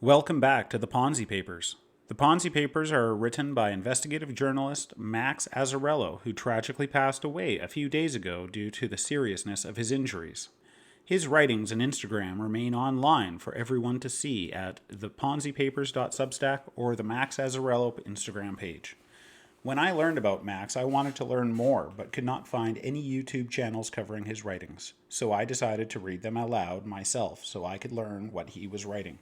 Welcome back to the Ponzi Papers. The Ponzi Papers are written by investigative journalist Max Azzarello, who tragically passed away a few days ago due to the seriousness of his injuries. His writings and Instagram remain online for everyone to see at theponzipapers.substack or the Max Azzarello Instagram page. When I learned about Max, I wanted to learn more, but could not find any YouTube channels covering his writings, so I decided to read them aloud myself so I could learn what he was writing.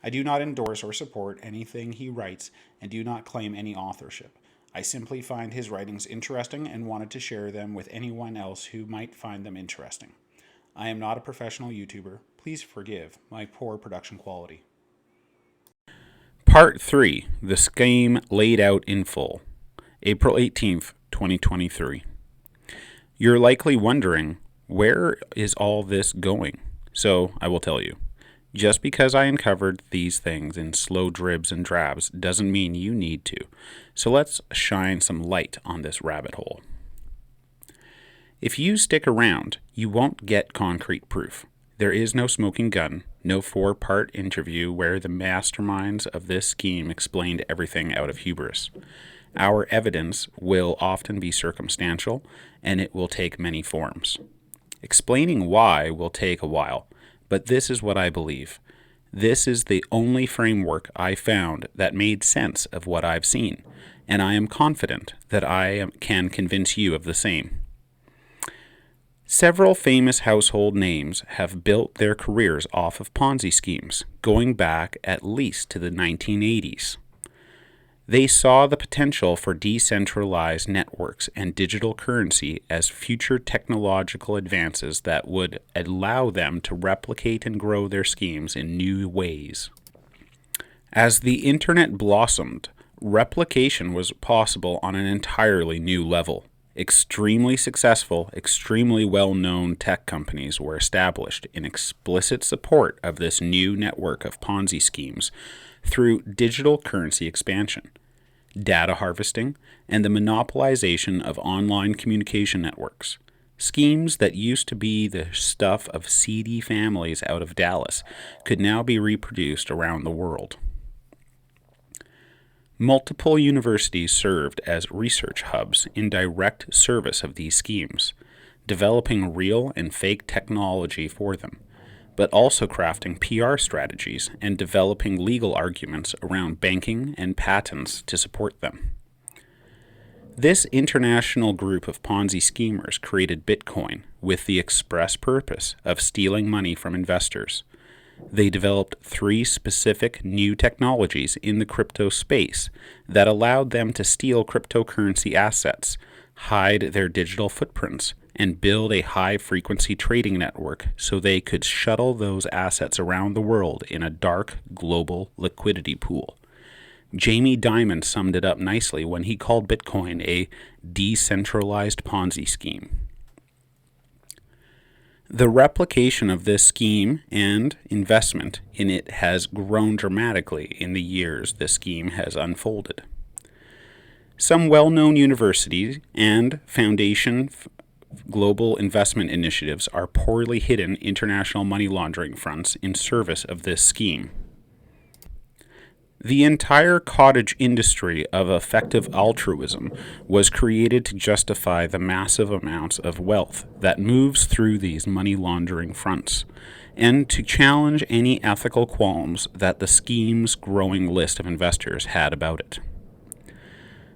I do not endorse or support anything he writes and do not claim any authorship. I simply find his writings interesting and wanted to share them with anyone else who might find them interesting. I am not a professional YouTuber. Please forgive my poor production quality. Part 3. The Scheme Laid Out in Full. April 18th, 2023. You're likely wondering, where is all this going? So I will tell you. Just because I uncovered these things in slow dribs and drabs doesn't mean you need to. So let's shine some light on this rabbit hole. If you stick around, you won't get concrete proof. There is no smoking gun, no 4-part interview where the masterminds of this scheme explained everything out of hubris. Our evidence will often be circumstantial, and it will take many forms. Explaining why will take a while. But this is what I believe. This is the only framework I found that made sense of what I've seen, and I am confident that can convince you of the same. Several famous household names have built their careers off of Ponzi schemes, going back at least to the 1980s. They saw the potential for decentralized networks and digital currency as future technological advances that would allow them to replicate and grow their schemes in new ways. As the internet blossomed, replication was possible on an entirely new level. Extremely successful, extremely well-known tech companies were established in explicit support of this new network of Ponzi schemes through digital currency expansion, data harvesting, and the monopolization of online communication networks. Schemes that used to be the stuff of seedy families out of Dallas could now be reproduced around the world. Multiple universities served as research hubs in direct service of these schemes, developing real and fake technology for them, but also crafting PR strategies and developing legal arguments around banking and patents to support them. This international group of Ponzi schemers created Bitcoin with the express purpose of stealing money from investors. They developed 3 specific new technologies in the crypto space that allowed them to steal cryptocurrency assets, hide their digital footprints, and build a high-frequency trading network so they could shuttle those assets around the world in a dark, global liquidity pool. Jamie Dimon summed it up nicely when he called Bitcoin a decentralized Ponzi scheme. The replication of this scheme and investment in it has grown dramatically in the years the scheme has unfolded. Some well-known universities and foundation global investment initiatives are poorly hidden international money laundering fronts in service of this scheme. The entire cottage industry of effective altruism was created to justify the massive amounts of wealth that moves through these money laundering fronts, and to challenge any ethical qualms that the scheme's growing list of investors had about it.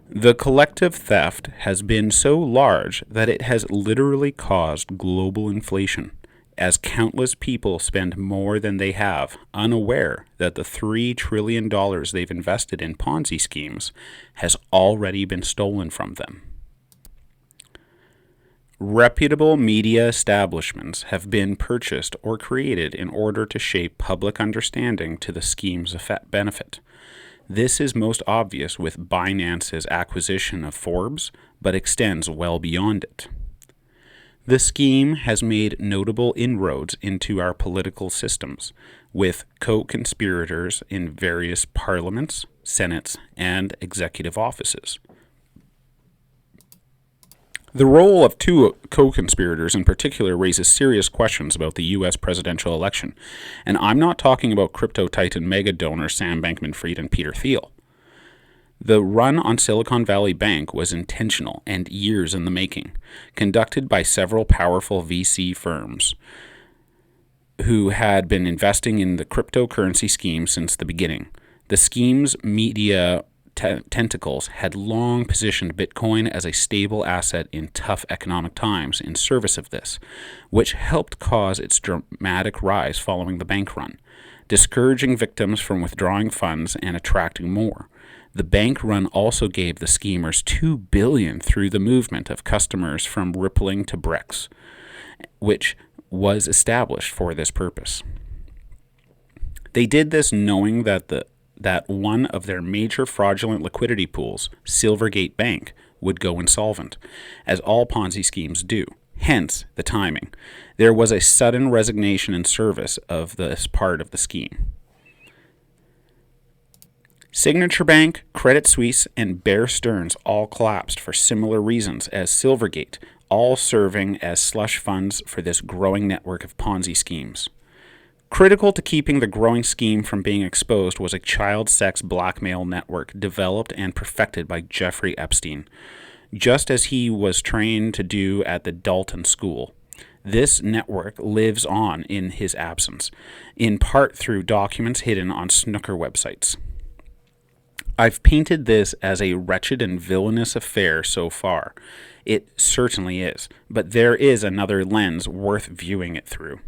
The collective theft has been so large that it has literally caused global inflation, as countless people spend more than they have, unaware that the $3 trillion they've invested in Ponzi schemes has already been stolen from them. Reputable media establishments have been purchased or created in order to shape public understanding to the scheme's benefit. This is most obvious with Binance's acquisition of Forbes, but extends well beyond it. The scheme has made notable inroads into our political systems, with co-conspirators in various parliaments, senates, and executive offices. The role of two co-conspirators in particular raises serious questions about the U.S. presidential election, and I'm not talking about crypto titan mega donors Sam Bankman-Fried and Peter Thiel. The run on Silicon Valley Bank was intentional and years in the making, conducted by several powerful VC firms who had been investing in the cryptocurrency scheme since the beginning. The scheme's media tentacles had long positioned Bitcoin as a stable asset in tough economic times in service of this, which helped cause its dramatic rise following the bank run, discouraging victims from withdrawing funds and attracting more. The bank run also gave the schemers $2 billion through the movement of customers from Rippling to Brex, which was established for this purpose. They did this knowing that one of their major fraudulent liquidity pools, Silvergate Bank, would go insolvent, as all Ponzi schemes do. Hence, the timing. There was a sudden resignation in service of this part of the scheme. Signature Bank, Credit Suisse, and Bear Stearns all collapsed for similar reasons as Silvergate, all serving as slush funds for this growing network of Ponzi schemes. Critical to keeping the growing scheme from being exposed was a child sex blackmail network developed and perfected by Jeffrey Epstein, just as he was trained to do at the Dalton School. This network lives on in his absence, in part through documents hidden on snooker websites. I've painted this as a wretched and villainous affair so far. It certainly is, but there is another lens worth viewing it through.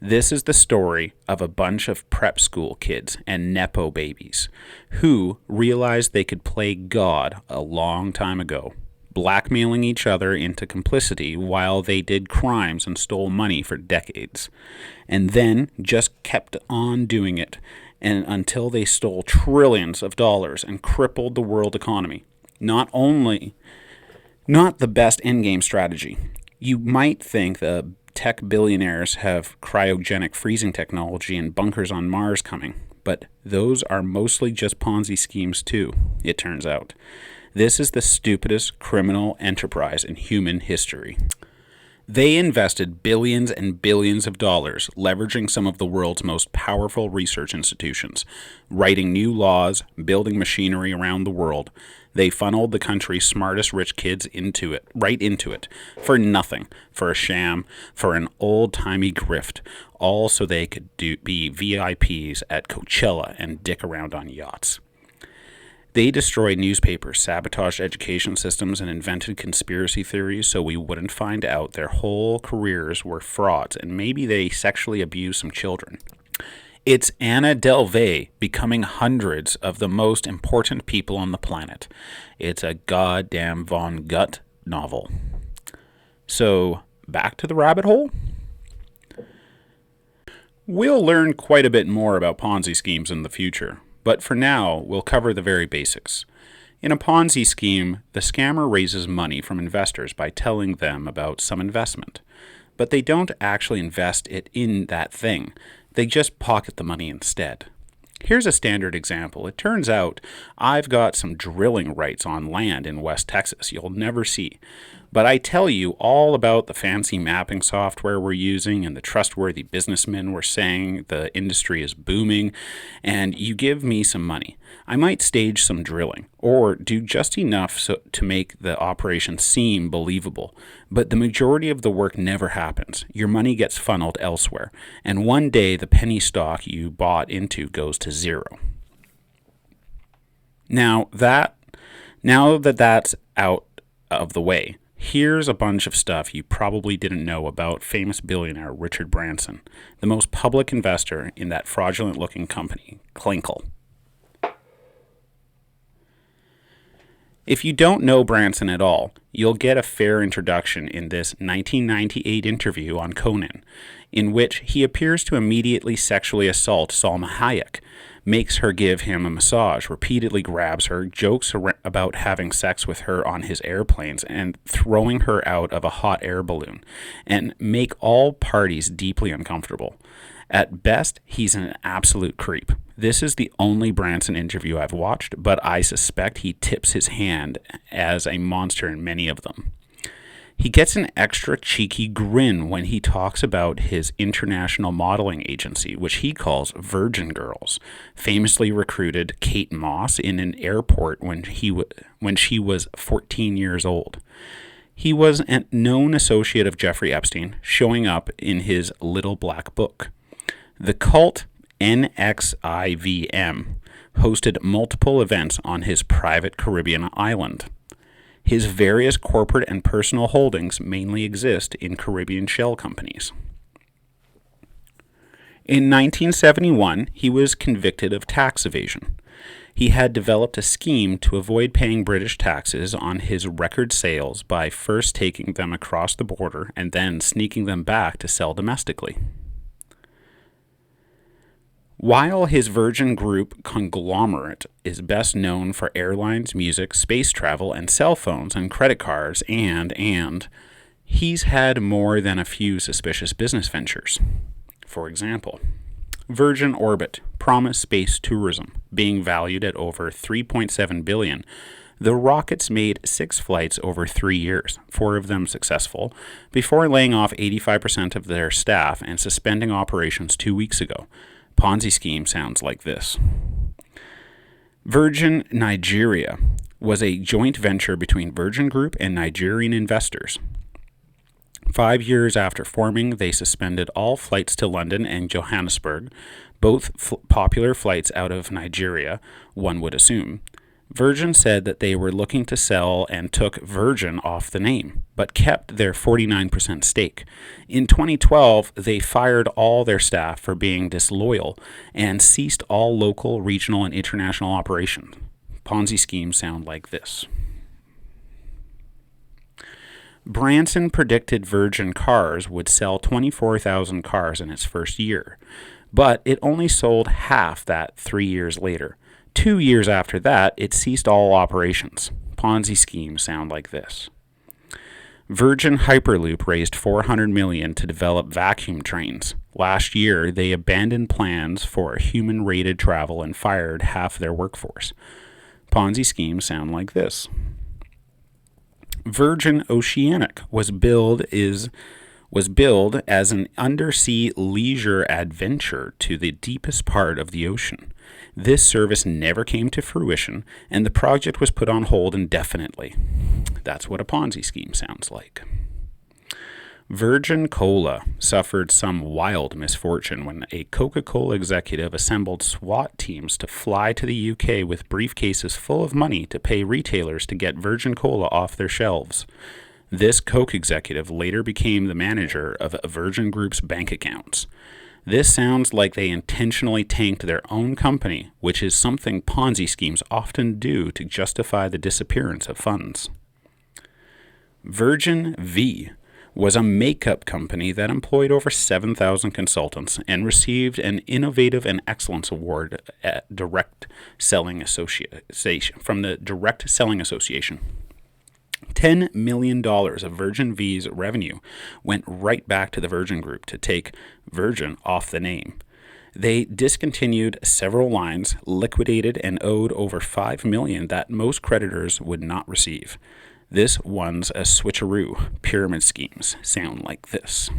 This is the story of a bunch of prep school kids and Nepo babies who realized they could play God a long time ago, blackmailing each other into complicity while they did crimes and stole money for decades, and then just kept on doing it and until they stole trillions of dollars and crippled the world economy. Not the best endgame strategy. You might think the tech billionaires have cryogenic freezing technology and bunkers on Mars coming, but those are mostly just Ponzi schemes too, it turns out. This is the stupidest criminal enterprise in human history. They invested billions and billions of dollars, leveraging some of the world's most powerful research institutions, writing new laws, building machinery around the world. They funneled the country's smartest rich kids right into it, for nothing, for a sham, for an old-timey grift, all so they could be VIPs at Coachella and dick around on yachts. They destroyed newspapers, sabotaged education systems, and invented conspiracy theories so we wouldn't find out their whole careers were frauds, and maybe they sexually abused some children. It's Anna Delvey becoming hundreds of the most important people on the planet. It's a goddamn Von Gut novel. So, back to the rabbit hole? We'll learn quite a bit more about Ponzi schemes in the future. But for now, we'll cover the very basics. In a Ponzi scheme, the scammer raises money from investors by telling them about some investment. But they don't actually invest it in that thing. They just pocket the money instead. Here's a standard example. It turns out I've got some drilling rights on land in West Texas you'll never see. But I tell you all about the fancy mapping software we're using and the trustworthy businessmen we're saying the industry is booming, and you give me some money. I might stage some drilling or do just enough to make the operation seem believable, but the majority of the work never happens. Your money gets funneled elsewhere, and one day the penny stock you bought into goes to zero. Now that that's out of the way, here's a bunch of stuff you probably didn't know about famous billionaire Richard Branson, the most public investor in that fraudulent-looking company, Klinkle. If you don't know Branson at all, you'll get a fair introduction in this 1998 interview on Conan, in which he appears to immediately sexually assault Salma Hayek, makes her give him a massage, repeatedly grabs her, jokes about having sex with her on his airplanes, and throwing her out of a hot air balloon, and make all parties deeply uncomfortable. At best, he's an absolute creep. This is the only Branson interview I've watched, but I suspect he tips his hand as a monster in many of them. He gets an extra cheeky grin when he talks about his international modeling agency, which he calls Virgin Girls, famously recruited Kate Moss in an airport when she was 14 years old. He was a known associate of Jeffrey Epstein, showing up in his Little Black Book. The cult NXIVM hosted multiple events on his private Caribbean island. His various corporate and personal holdings mainly exist in Caribbean shell companies. In 1971, he was convicted of tax evasion. He had developed a scheme to avoid paying British taxes on his record sales by first taking them across the border and then sneaking them back to sell domestically. While his Virgin Group conglomerate is best known for airlines, music, space travel, and cell phones and credit cards, and he's had more than a few suspicious business ventures. For example, Virgin Orbit, promised space tourism, being valued at over $3.7 billion. The rockets made 6 flights over 3 years, 4 of them successful, before laying off 85% of their staff and suspending operations 2 weeks ago. Ponzi scheme sounds like this. Virgin Nigeria was a joint venture between Virgin Group and Nigerian investors. 5 years after forming, they suspended all flights to London and Johannesburg, both popular flights out of Nigeria, one would assume. Virgin said that they were looking to sell and took Virgin off the name, but kept their 49% stake. In 2012, they fired all their staff for being disloyal and ceased all local, regional, and international operations. Ponzi schemes sound like this. Branson predicted Virgin Cars would sell 24,000 cars in its first year, but it only sold half that 3 years later. 2 years after that, it ceased all operations. Ponzi schemes sound like this. Virgin Hyperloop raised $400 million to develop vacuum trains. Last year, they abandoned plans for human-rated travel and fired half their workforce. Ponzi schemes sound like this. Virgin Oceanic was billed as an undersea leisure adventure to the deepest part of the ocean. This service never came to fruition, and the project was put on hold indefinitely. That's what a Ponzi scheme sounds like. Virgin Cola suffered some wild misfortune when a Coca-Cola executive assembled SWAT teams to fly to the UK with briefcases full of money to pay retailers to get Virgin Cola off their shelves. This Coke executive later became the manager of Virgin Group's bank accounts. This sounds like they intentionally tanked their own company, which is something Ponzi schemes often do to justify the disappearance of funds. Virgin V was a makeup company that employed over 7,000 consultants and received an Innovative and Excellence Award at from the Direct Selling Association. $10 million of Virgin V's revenue went right back to the Virgin Group to take Virgin off the name. They discontinued several lines, liquidated, and owed over $5 million that most creditors would not receive. This one's a switcheroo. Pyramid schemes sound like this.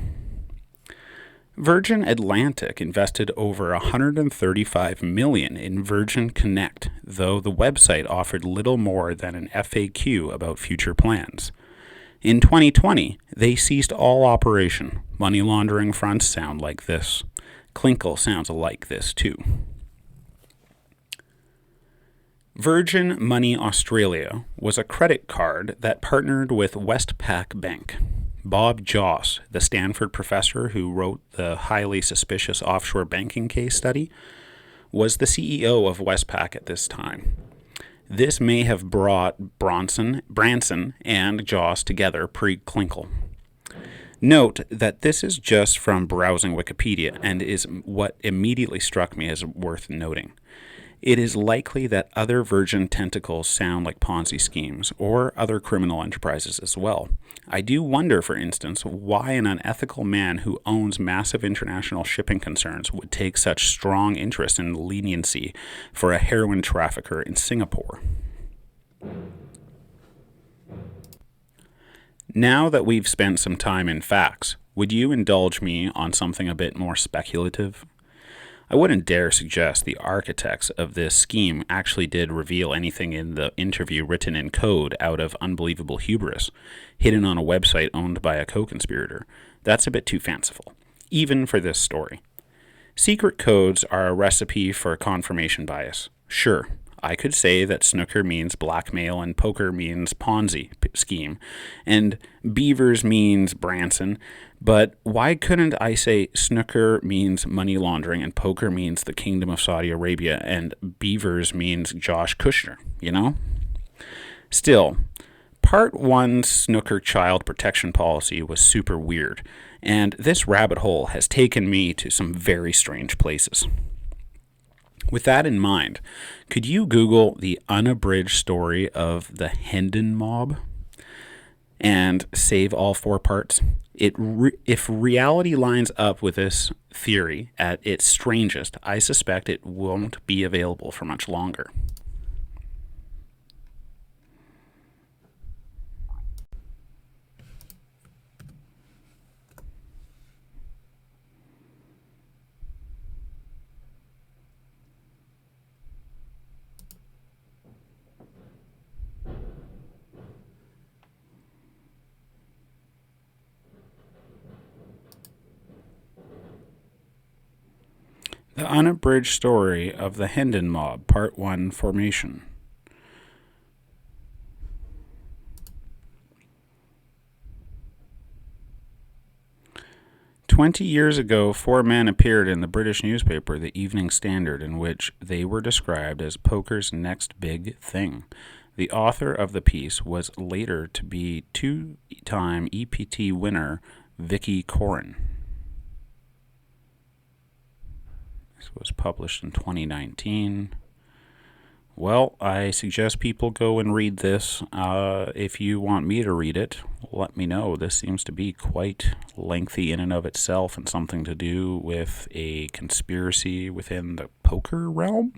Virgin Atlantic invested over $135 million in Virgin Connect, though the website offered little more than an FAQ about future plans. In 2020, they ceased all operation. Money laundering fronts sound like this. Clinkle sounds like this too. Virgin Money Australia was a credit card that partnered with Westpac Bank. Bob Joss, the Stanford professor who wrote the highly suspicious offshore banking case study, was the CEO of Westpac at this time. This may have brought Branson and Joss together pre-Clinkle. Note that this is just from browsing Wikipedia and is what immediately struck me as worth noting. It is likely that other Virgin tentacles sound like Ponzi schemes or other criminal enterprises as well. I do wonder, for instance, why an unethical man who owns massive international shipping concerns would take such strong interest in leniency for a heroin trafficker in Singapore. Now that we've spent some time in facts, would you indulge me on something a bit more speculative? I wouldn't dare suggest the architects of this scheme actually did reveal anything in the interview written in code out of unbelievable hubris, hidden on a website owned by a co-conspirator. That's a bit too fanciful, even for this story. Secret codes are a recipe for confirmation bias. Sure, I could say that snooker means blackmail and poker means Ponzi scheme, and beavers means Branson, but why couldn't I say snooker means money laundering and poker means the Kingdom of Saudi Arabia and beavers means Josh Kushner, you know? Still, Part 1's snooker child protection policy was super weird, and this rabbit hole has taken me to some very strange places. With that in mind, could you Google the unabridged story of the Hendon mob and save all 4 parts? If reality lines up with this theory at its strangest, I suspect it won't be available for much longer. The unabridged story of the Hendon mob, Part 1 formation. "20 years ago, 4 men appeared in the British newspaper, the Evening Standard, in which they were described as poker's next big thing. The author of the piece was later to be 2-time EPT winner Vicky Corin. This was published in 2019. Well, I suggest people go and read this. If you want me to read it, let me know. This seems to be quite lengthy in and of itself and something to do with a conspiracy within the poker realm.